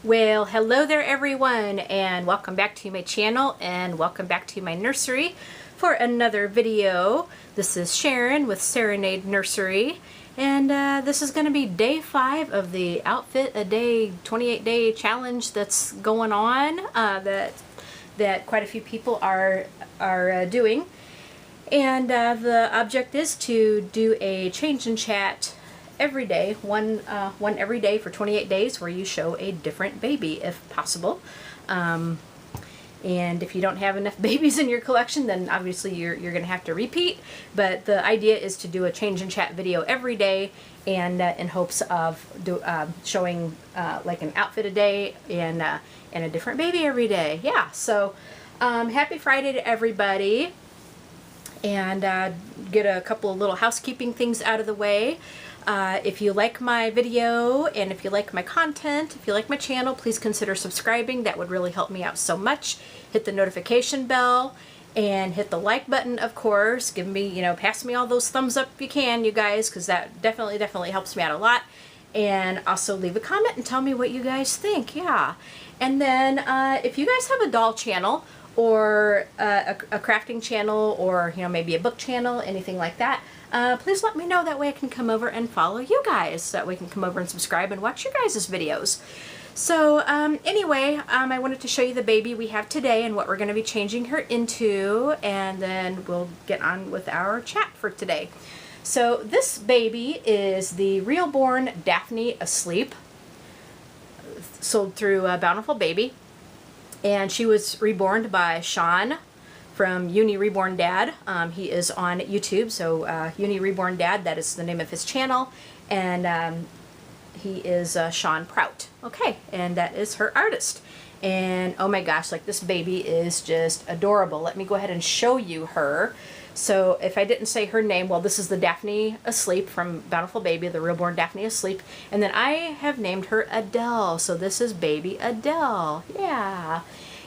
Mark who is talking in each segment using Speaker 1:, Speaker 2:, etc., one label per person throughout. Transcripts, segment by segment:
Speaker 1: Well, hello there everyone, and welcome back to my channel and welcome back to my nursery for another video. This is Sharon with Serenade Nursery, and this is going to be day 5 of the Outfit a Day 28-day challenge that's going on that quite a few people are doing. And the object is to do a change in chat every day, one every day for 28 days, where you show a different baby if possible. And if you don't have enough babies in your collection, then obviously you're going to have to repeat. But the idea is to do a change in chat video every day, and in hopes of showing like an outfit a day and a different baby every day. Yeah, so happy Friday to everybody. And get a couple of little housekeeping things out of the way. If you like my video and if you like my content, if you like my channel, please consider subscribing. That would really help me out so much. Hit the notification bell and hit the like button, of course. Give me, pass me all those thumbs up if you can, you guys, because that definitely helps me out a lot. And also leave a comment and tell me what you guys think. Yeah. And then if you guys have a doll channel or a crafting channel, or maybe a book channel, anything like that, please let me know. That way I can come over and follow you guys. That way I can come over and subscribe and watch your guys' videos. So anyway, I wanted to show you the baby we have today and what we're going to be changing her into, and then we'll get on with our chat for today. So this baby is the Reborn Daphne Asleep, sold through Bountiful Baby. And she was reborn by Sharon from Uni Reborn Dad. He is on YouTube, so Uni Reborn Dad, that is the name of his channel. And he is Sean Prout. Okay, and that is her artist. And oh my gosh, like this baby is just adorable. Let me go ahead and show you her. So if I didn't say her name, well, this is the Daphne Asleep from Bountiful Baby, the Reborn Daphne Asleep. And then I have named her Adele. So this is baby Adele. Yeah.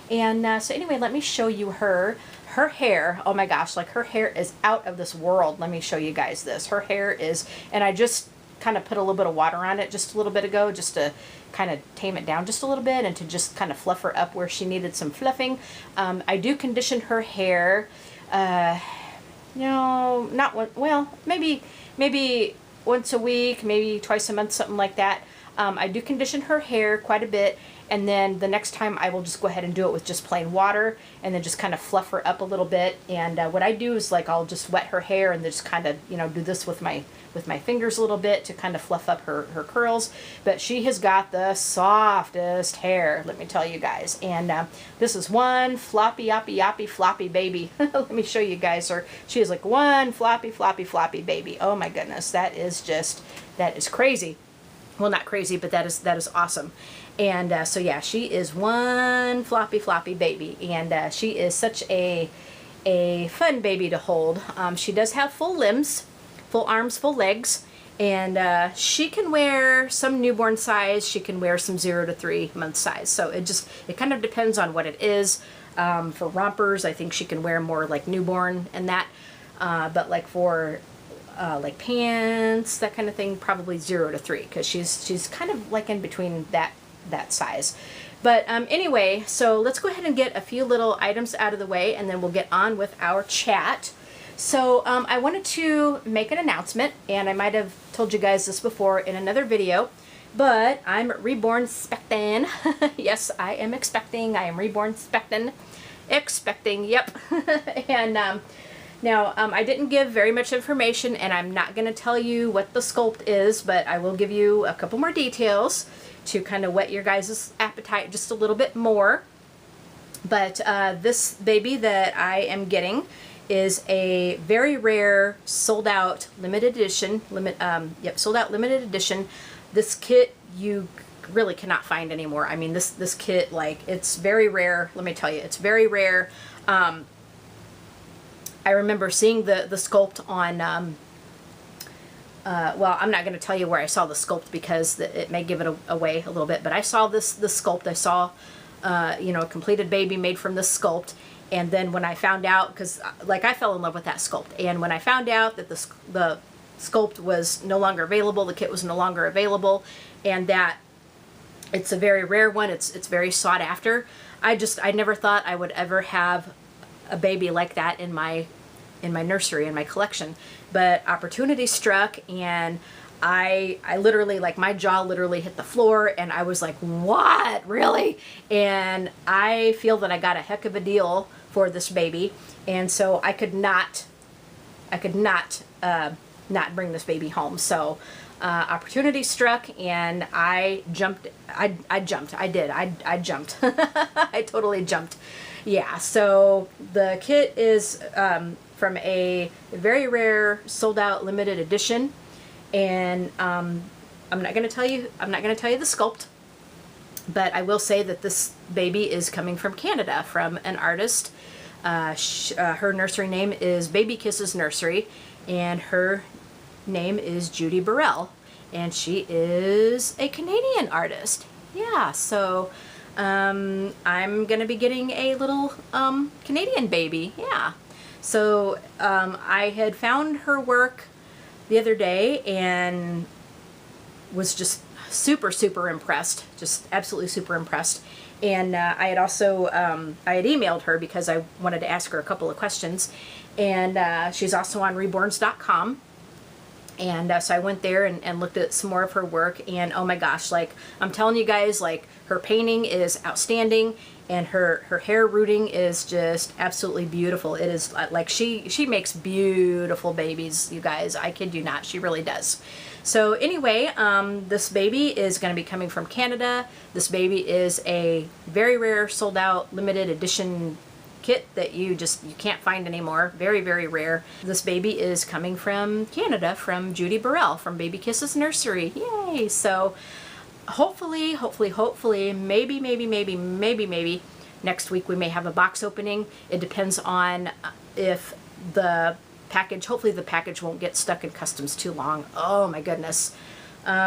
Speaker 1: And so anyway, let me show you her. Her hair, oh my gosh, like her hair is out of this world. Let me show you guys this. Her hair is, and I just kind of put a little bit of water on it just a little bit ago, just to kind of tame it down just a little bit and to just kind of fluff her up where she needed some fluffing. I do condition her hair. No, not one. Well, maybe once a week, maybe twice a month, something like that. I do condition her hair quite a bit, and then the next time I will just go ahead and do it with just plain water, and then just kind of fluff her up a little bit. And what I do is, like, I'll just wet her hair and then just kind of do this with my fingers a little bit to kind of fluff up her curls. But she has got the softest hair, let me tell you guys. And this is one floppy yoppy floppy baby. Let me show you guys her. She is like one floppy baby. Oh my goodness, that is crazy. Well, not crazy, but that is awesome. And so yeah, she is one floppy baby, and she is such a fun baby to hold. She does have full limbs, full arms, full legs, and she can wear some newborn size. She can wear some 0 to 3 month size. So it kind of depends on what it is. For rompers, I think she can wear more like newborn and that, but like for like pants, that kind of thing, probably 0 to 3, because she's kind of like in between that size. But anyway, so let's go ahead and get a few little items out of the way, and then we'll get on with our chat. So I wanted to make an announcement, and I might have told you guys this before in another video, but I'm reborn expecting. Yes, I am expecting. I am reborn expecting. Yep. And now, I didn't give very much information, and I'm not going to tell you what the sculpt is, but I will give you a couple more details to kind of whet your guys' appetite just a little bit more. But this baby that I am getting is a very rare, sold out limited edition. Sold out limited edition. This kit you really cannot find anymore. I mean, this kit, like, it's very rare. Let me tell you, it's very rare. I remember seeing the sculpt on, well, I'm not going to tell you where I saw the sculpt because it may give it away a little bit, but I saw the sculpt. I saw, a completed baby made from this sculpt. And then when I found out, because like I fell in love with that sculpt, and when I found out that the sculpt was no longer available, the kit was no longer available, and that It's a very rare one. It's very sought after. I never thought I would ever have a baby like that in my nursery, in my collection, but opportunity struck, and I literally, like, my jaw literally hit the floor, and I was like, what, really? And I feel that I got a heck of a deal for this baby, and so I could not not bring this baby home. So opportunity struck, and I jumped. I jumped. I totally jumped. Yeah, so the kit is from a very rare, sold out, limited edition, and I'm not going to tell you the sculpt, but I will say that this baby is coming from Canada, from an artist. Her nursery name is Baby Kisses Nursery, and her name is Judy Burrell, and she is a Canadian artist. Yeah, so I'm gonna be getting a little Canadian baby. Yeah, so I had found her work the other day and was just super impressed, just absolutely super impressed. And I had also I had emailed her because I wanted to ask her a couple of questions, and she's also on Reborns.com. And so I went there and looked at some more of her work, and oh my gosh, like, I'm telling you guys, like, her painting is outstanding, and her hair rooting is just absolutely beautiful. It is like, she makes beautiful babies, you guys. I kid you not, she really does. So anyway, this baby is going to be coming from Canada. This baby is a very rare, sold out, limited edition kit that you can't find anymore. Very rare. This baby is coming from Canada, from Judy Burrell, from Baby Kisses Nursery. Yay! So hopefully, maybe next week we may have a box opening. It depends on if the package, hopefully the package won't get stuck in customs too long. Oh my goodness.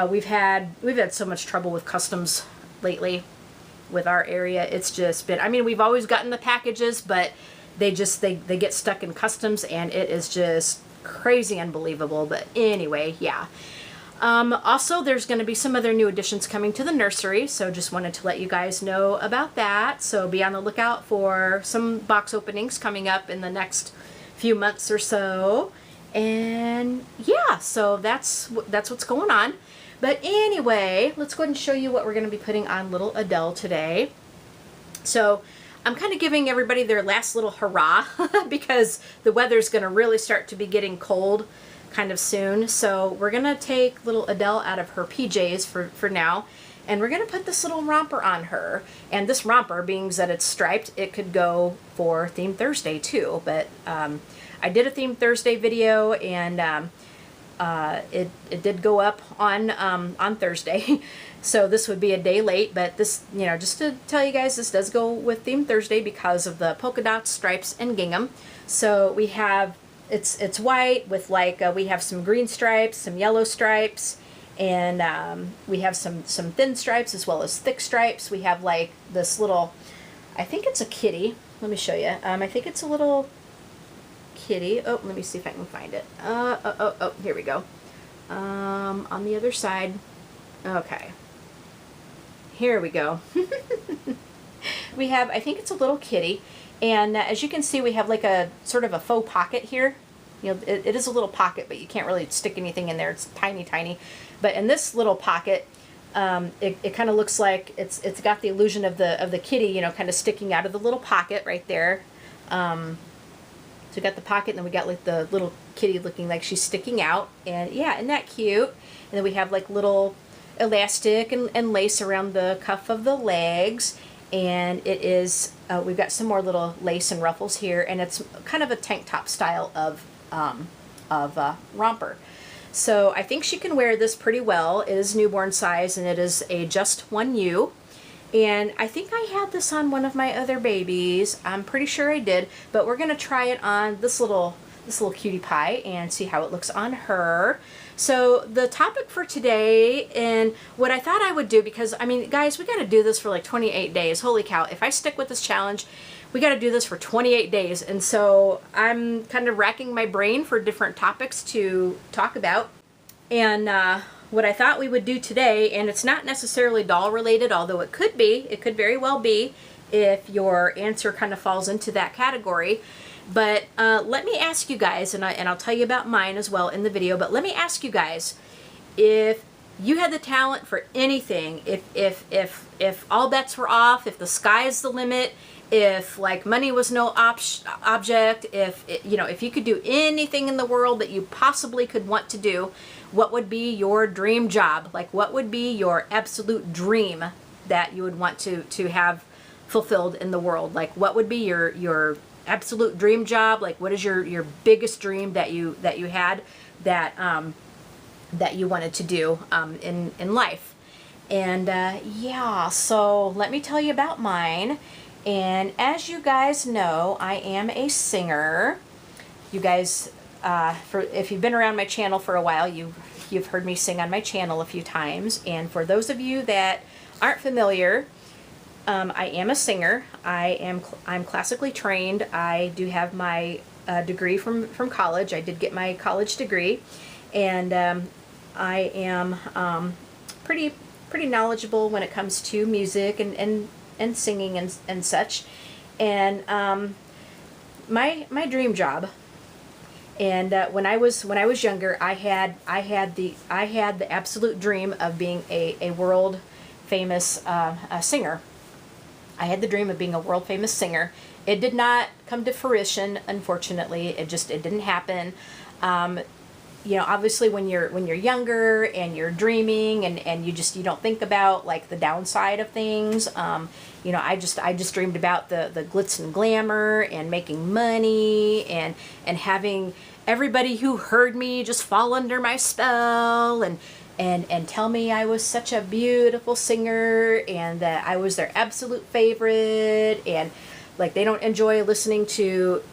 Speaker 1: We've had so much trouble with customs lately with our area. It's just been, I mean, we've always gotten the packages, but they get stuck in customs, and it is just crazy unbelievable. But anyway, yeah. Also, there's going to be some other new additions coming to the nursery, so just wanted to let you guys know about that. So be on the lookout for some box openings coming up in the next few months or so. And yeah, so that's what's going on. But anyway, let's go ahead and show you what we're going to be putting on little Adele today. So I'm kind of giving everybody their last little hurrah because the weather's going to really start to be getting cold kind of soon. So we're going to take little Adele out of her PJs for now, and we're going to put this little romper on her. And this romper, being that it's striped, it could go for Theme Thursday too. But I did a Theme Thursday video, and it did go up on Thursday, so this would be a day late. But this, you know, just to tell you guys, this does go with Theme Thursday because of the polka dots, stripes, and gingham. So we have, it's white with, like, we have some green stripes, some yellow stripes, and we have some thin stripes as well as thick stripes. We have, like, this little, I think it's a kitty. Let me show you. I think it's a little kitty. Oh, let me see if I can find it. Oh, here we go. On the other side. Okay. Here we go. We have, I think it's a little kitty, and as you can see, we have like a sort of a faux pocket here. You know, it is a little pocket, but you can't really stick anything in there. It's tiny. But in this little pocket, it kind of looks like it's got the illusion of the kitty, you know, kind of sticking out of the little pocket right there. So we got the pocket, and then we got like the little kitty looking like she's sticking out. And yeah, isn't that cute? And then we have like little elastic and lace around the cuff of the legs. And it is, we've got some more little lace and ruffles here, and it's kind of a tank top style of romper. So I think she can wear this pretty well. It is newborn size, and it is a just 1U. And I think I had this on one of my other babies. I'm pretty sure I did, but we're gonna try it on this little cutie pie and see how it looks on her. So the topic for today, and what I thought I would do, because I mean, guys, we got to do this for like 28 days. Holy cow! If I stick with this challenge, we got to do this for 28 days. And so I'm kind of racking my brain for different topics to talk about. And what I thought we would do today, and it's not necessarily doll related, although it could be, it could very well be if your answer kind of falls into that category. But let me ask you guys, and I'll tell you about mine as well in the video, but let me ask you guys, if you had the talent for anything, if all bets were off, if the sky's the limit, if like money was no object, if you could do anything in the world that you possibly could want to do, what would be your dream job? Like, what would be your absolute dream that you would want to have fulfilled in the world? Like, what would be your absolute dream job? Like, what is your biggest dream that you had that that you wanted to do in life? And yeah, so let me tell you about mine. And as you guys know, I am a singer. You guys, if you've been around my channel for a while, you've heard me sing on my channel a few times. And for those of you that aren't familiar, I am a singer. I'm classically trained. I do have my degree from college. I did get my college degree, and I am pretty knowledgeable when it comes to music and singing and such. And my dream job, and when I was younger, I had the absolute dream of being a world famous singer. I had the dream of being a world famous singer. It did not come to fruition, unfortunately. It didn't happen. Obviously when you're younger and you're dreaming and you don't think about like the downside of things. I just dreamed about the glitz and glamour and making money and having everybody who heard me just fall under my spell and tell me I was such a beautiful singer and that I was their absolute favorite, and like they don't enjoy listening to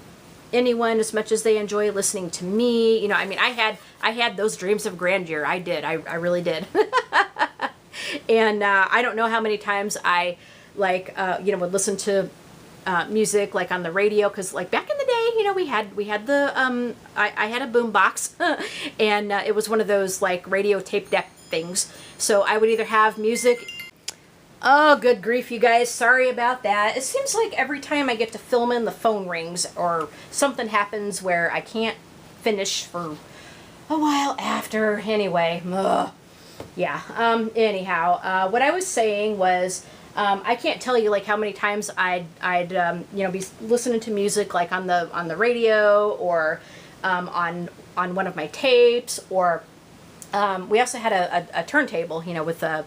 Speaker 1: anyone as much as they enjoy listening to me. I had those dreams of grandeur. I did. I really did. And I don't know how many times I would listen to music like on the radio, because like back in the day, we had the I had a boom box and it was one of those like radio tape deck things. So I would either have music. Oh, good grief, you guys. Sorry about that. It seems like every time I get to film in, the phone rings or something happens where I can't finish for a while after. Anyway, yeah. Anyhow, what I was saying was, I can't tell you like how many times I'd be listening to music like on the radio or on one of my tapes, or we also had a turntable, with a.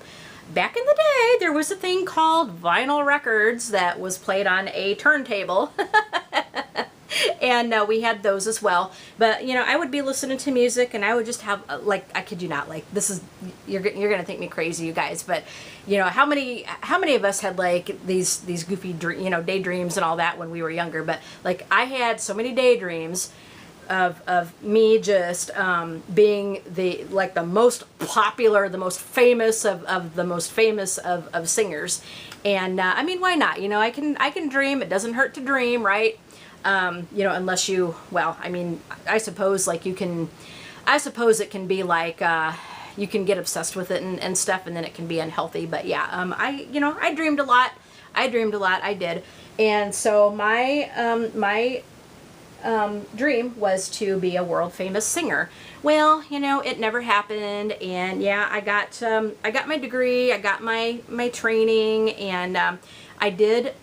Speaker 1: Back in the day, there was a thing called vinyl records that was played on a turntable. And we had those as well. But, I would be listening to music and I would just have, I kid you not, this is, you're going to think me crazy, you guys. But, how many of us had, these goofy, daydreams and all that when we were younger. But, I had so many daydreams of me just being the most popular, the most famous of the most famous of singers. And why not? I can dream. It doesn't hurt to dream, right? Unless you, well, I suppose it can be you can get obsessed with it and stuff, and then it can be unhealthy. But yeah, I dreamed a lot. I did. And so my dream was to be a world famous singer. Well, it never happened, and yeah, I got my degree, I got my training, and I did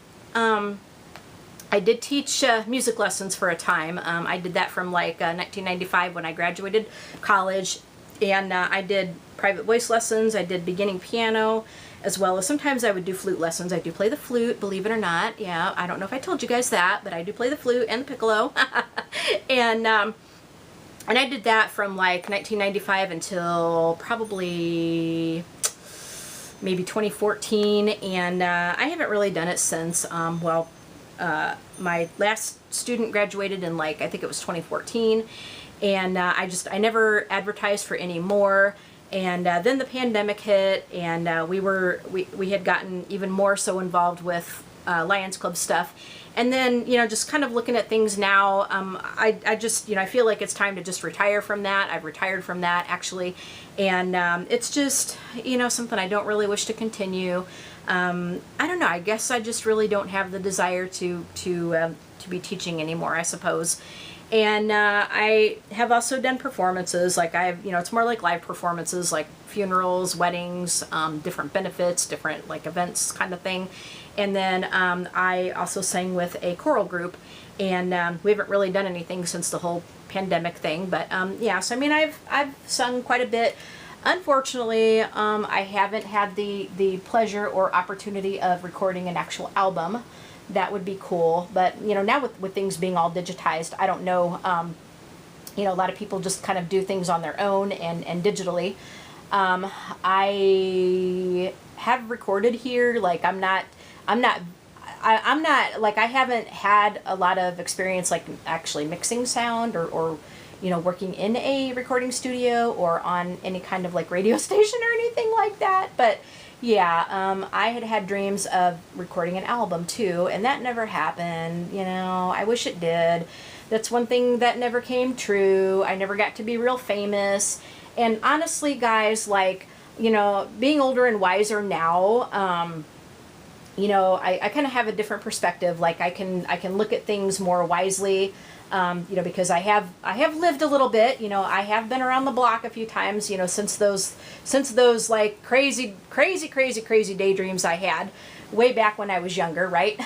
Speaker 1: teach music lessons for a time. I did that from 1995 when I graduated college, and I did private voice lessons. I did beginning piano, as well as sometimes I would do flute lessons. I do play the flute, believe it or not. Yeah, I don't know if I told you guys that, but I do play the flute and the piccolo. And I did that from 1995 until probably maybe 2014, and I haven't really done it since. My last student graduated in I think it was 2014, and I never advertised for any more. And then the pandemic hit, and we had gotten even more so involved with Lions Club stuff. And then, you know, just kind of looking at things now, I just, you know, I feel like it's time to just retire from that. I've retired from that, actually. And it's just, you know, something I don't really wish to continue. I don't know. I guess I just really don't have the desire to be teaching anymore, I suppose. And I have also done performances, like you know, it's more like live performances, like funerals, weddings, different benefits, different like events kind of thing. And then I also sang with a choral group, and we haven't really done anything since the whole pandemic thing. But yeah, so I mean, I've sung quite a bit. Unfortunately, I haven't had the pleasure or opportunity of recording an actual album. That would be cool. But, you know, now with things being all digitized, I don't know, you know, a lot of people just kind of do things on their own and digitally. I have recorded here, like I'm not like, I haven't had a lot of experience like actually mixing sound or you know, working in a recording studio or on any kind of like radio station or anything like that. But yeah, I had dreams of recording an album too, and that never happened. You know, I wish it did. That's one thing that never came true. I never got to be real famous. And honestly, guys, like, you know, being older and wiser now, you know, I kind of have a different perspective. Like I can look at things more wisely. You know, because I have lived a little bit, you know, I have been around the block a few times, you know, since those like crazy daydreams I had way back when I was younger, right?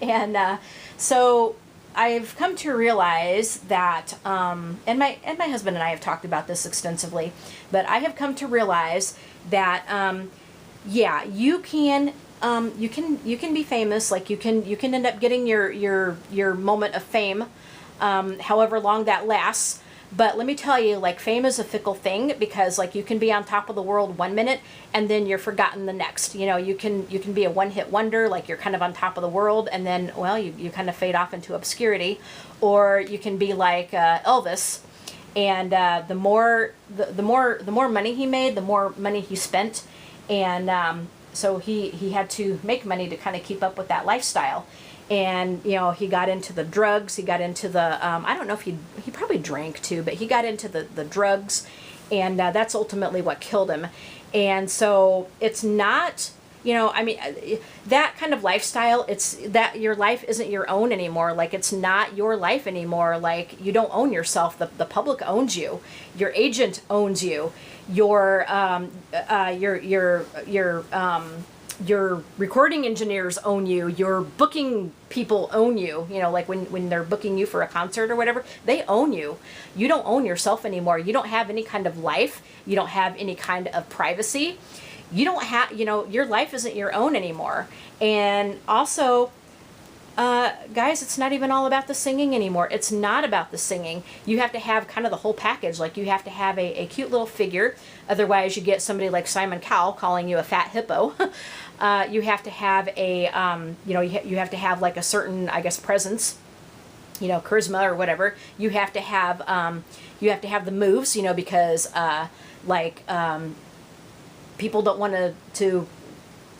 Speaker 1: And so I've come to realize that, and my husband and I have talked about this extensively, but I have come to realize that, yeah, you can be famous, like you can end up getting your moment of fame. However long that lasts. But let me tell you, like, fame is a fickle thing, because like you can be on top of the world 1 minute and then you're forgotten the next. You know, you can be a one-hit wonder, like you're kind of on top of the world, and then, well, you kind of fade off into obscurity. Or you can be like Elvis, and the more money he made, the more money he spent, and so he had to make money to kind of keep up with that lifestyle. And, you know, he got into the drugs, he got into the, I don't know if he probably drank too, but he got into the drugs, and that's ultimately what killed him. And so it's not, you know, I mean, that kind of lifestyle, it's that your life isn't your own anymore. Like, it's not your life anymore. Like, you don't own yourself. The public owns you. Your agent owns you. Your recording engineers own you. Your booking people own you. You know, like when they're booking you for a concert or whatever, they own you. You don't own yourself anymore. You don't have any kind of life. You don't have any kind of privacy. You don't have, you know, your life isn't your own anymore. And also, guys, it's not even all about the singing anymore. It's not about the singing. You have to have kind of the whole package. Like, you have to have a cute little figure. Otherwise, you get somebody like Simon Cowell calling you a fat hippo. You have to have a, you know, you have to have like a certain, I guess, presence, you know, charisma or whatever. You have to have the moves, you know, because, people don't want to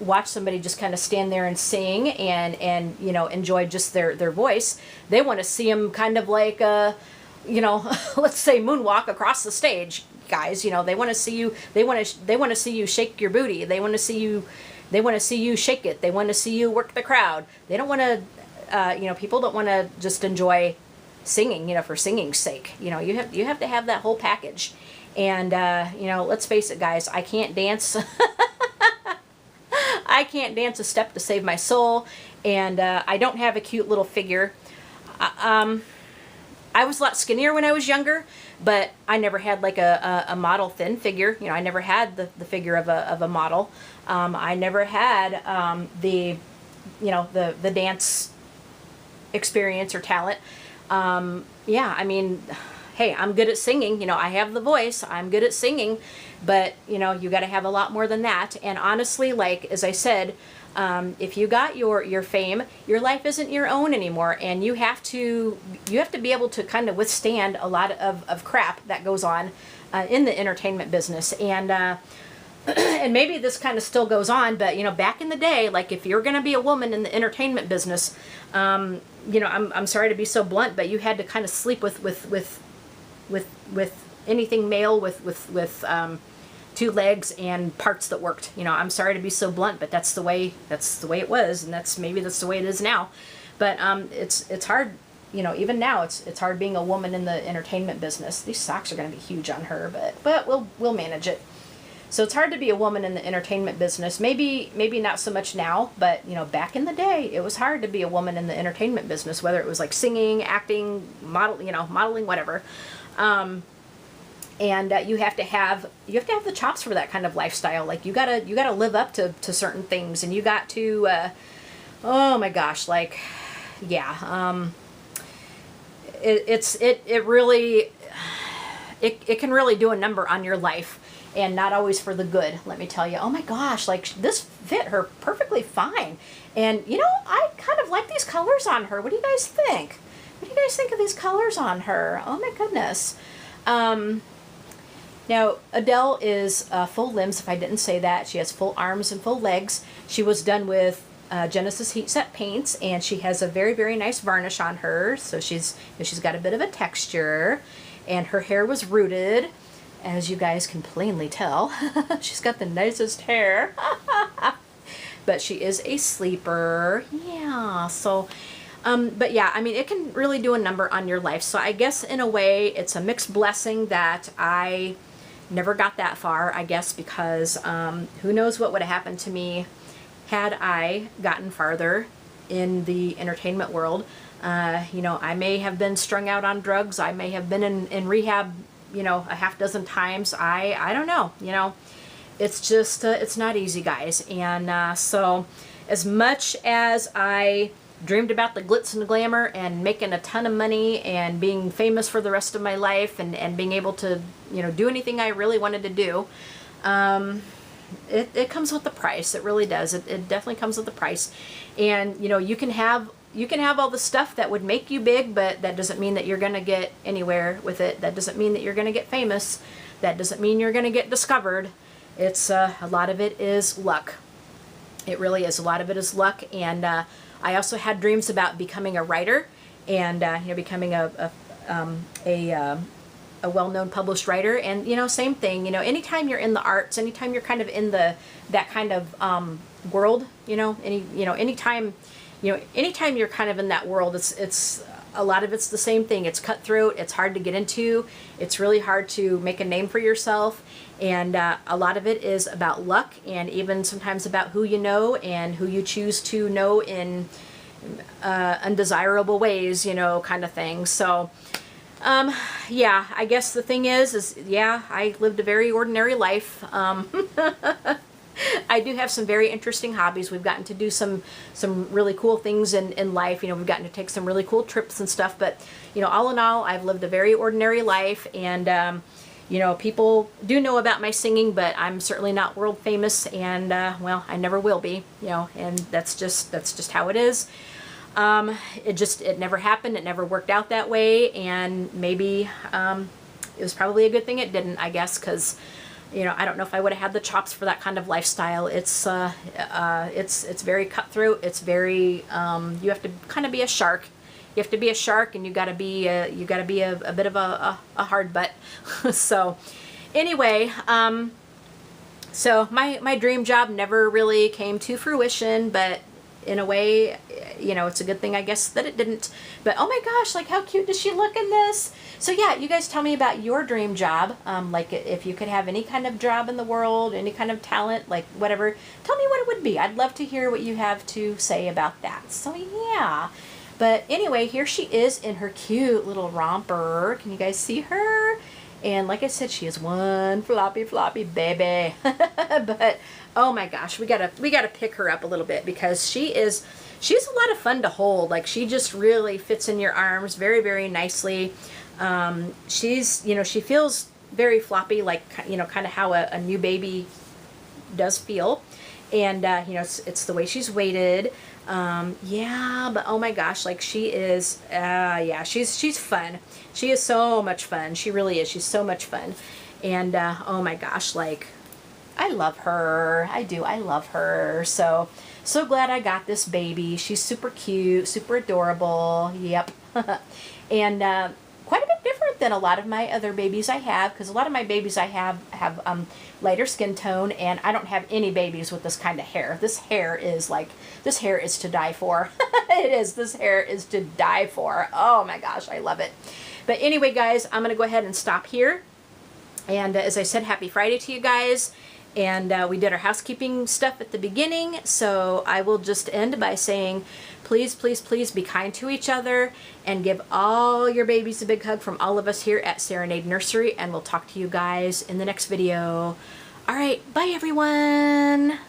Speaker 1: watch somebody just kind of stand there and sing and you know, enjoy just their voice. They want to see them kind of like, you know, let's say moonwalk across the stage, guys. You know, they want to see you. They want to see you shake your booty. They want to see you. They want to see you shake it. They want to see you work the crowd. They don't want to. You know, people don't want to just enjoy singing, you know, for singing's sake. You know, you have to have that whole package. And, you know, let's face it, guys, I can't dance. I can't dance a step to save my soul. And I don't have a cute little figure. I was a lot skinnier when I was younger, but I never had like a model thin figure. You know, I never had the figure of a model. I never had the, you know, the dance experience or talent. Yeah, I mean, hey, I'm good at singing, you know, I have the voice, I'm good at singing, but, you know, you got to have a lot more than that. And honestly, like, as I said, if you got your fame, your life isn't your own anymore, and you have to be able to kind of withstand a lot of crap that goes on in the entertainment business. And and maybe this kind of still goes on, but, you know, back in the day, like, if you're going to be a woman in the entertainment business, you know, I'm sorry to be so blunt, but you had to kind of sleep with anything male with two legs and parts that worked. You know, I'm sorry to be so blunt, but that's the way it was, and maybe that's the way it is now. But it's hard, you know, even now it's hard being a woman in the entertainment business. These socks are going to be huge on her, but we'll manage it. So it's hard to be a woman in the entertainment business. Maybe not so much now, but, you know, back in the day, it was hard to be a woman in the entertainment business, whether it was like singing, acting, modeling, whatever. And you have to have the chops for that kind of lifestyle. Like, you gotta live up to certain things, and you got to, oh my gosh, like, yeah, it really can really do a number on your life. And not always for the good, let me tell you. Oh my gosh, like, this fit her perfectly fine. And, you know, I kind of like these colors on her. What do you guys think? What do you guys think of these colors on her? Oh my goodness. Now, Adele is full limbs, if I didn't say that. She has full arms and full legs. She was done with Genesis Heat Set paints, and she has a very, very nice varnish on her. So she's got a bit of a texture. And her hair was rooted, as you guys can plainly tell. She's got the nicest hair. But she is a sleeper. Yeah, so, but yeah, I mean, it can really do a number on your life. So I guess in a way, it's a mixed blessing that I never got that far, I guess, because who knows what would have happened to me had I gotten farther in the entertainment world. You know, I may have been strung out on drugs. I may have been in rehab, you know, a half dozen times. I don't know, you know, it's just, it's not easy, guys. And so as much as I dreamed about the glitz and the glamour and making a ton of money and being famous for the rest of my life and being able to, you know, do anything I really wanted to do, it comes with the price. It really does. It definitely comes with the price. And, you know, you can have all the stuff that would make you big, but that doesn't mean that you're going to get anywhere with it. That doesn't mean that you're going to get famous. That doesn't mean you're going to get discovered. It's a lot of it is luck. It really is. A lot of it is luck. And I also had dreams about becoming a writer and you know, becoming a well-known published writer. And, you know, same thing. You know, anytime you're in the arts, anytime you're kind of in that kind of world, you know, anytime you're kind of in that world, it's a lot of it's the same thing. It's cutthroat. It's hard to get into. It's really hard to make a name for yourself. And a lot of it is about luck, and even sometimes about who you know and who you choose to know in undesirable ways, you know, kind of thing. So, yeah, I guess the thing is yeah, I lived a very ordinary life. I do have some very interesting hobbies. We've gotten to do some really cool things in life. You know, we've gotten to take some really cool trips and stuff. But, you know, all in all, I've lived a very ordinary life. And, you know, people do know about my singing, but I'm certainly not world famous. And, well, I never will be, you know, and that's just how it is. It never happened. It never worked out that way. And maybe it was probably a good thing it didn't, I guess, because, you know, I don't know if I would have had the chops for that kind of lifestyle. It's very cutthroat. It's very, you have to kind of be a shark. You have to be a shark, and you gotta be a bit of a hard butt. So, anyway, so my dream job never really came to fruition, but in a way, you know, it's a good thing, I guess, that it didn't. But oh my gosh, like, how cute does she look in this? So yeah, you guys tell me about your dream job. Like, if you could have any kind of job in the world, any kind of talent, like whatever, tell me what it would be. I'd love to hear what you have to say about that. So yeah. But anyway, here she is in her cute little romper. Can you guys see her? And like I said, she is one floppy baby. But oh my gosh, we gotta pick her up a little bit, because she's a lot of fun to hold. Like, she just really fits in your arms very, very nicely. She's, you know, she feels very floppy, like, you know, kind of how a new baby does feel. And you know, it's the way she's weighted. Yeah, but oh my gosh, like, she is, yeah, she's fun. She is so much fun. She really is. She's so much fun. And oh my gosh, like, I love her. I do. I love her. So glad I got this baby. She's super cute, super adorable. Yep. And quite a bit different than a lot of my other babies I have, because a lot of my babies I have lighter skin tone, and I don't have any babies with this kind of hair. This hair is to die for. It is. This hair is to die for. Oh my gosh, I love it. But anyway, guys, I'm going to go ahead and stop here. And as I said, happy Friday to you guys. And we did our housekeeping stuff at the beginning, so I will just end by saying, please, please, please be kind to each other and give all your babies a big hug from all of us here at Serenade Nursery, and we'll talk to you guys in the next video. All right, bye everyone.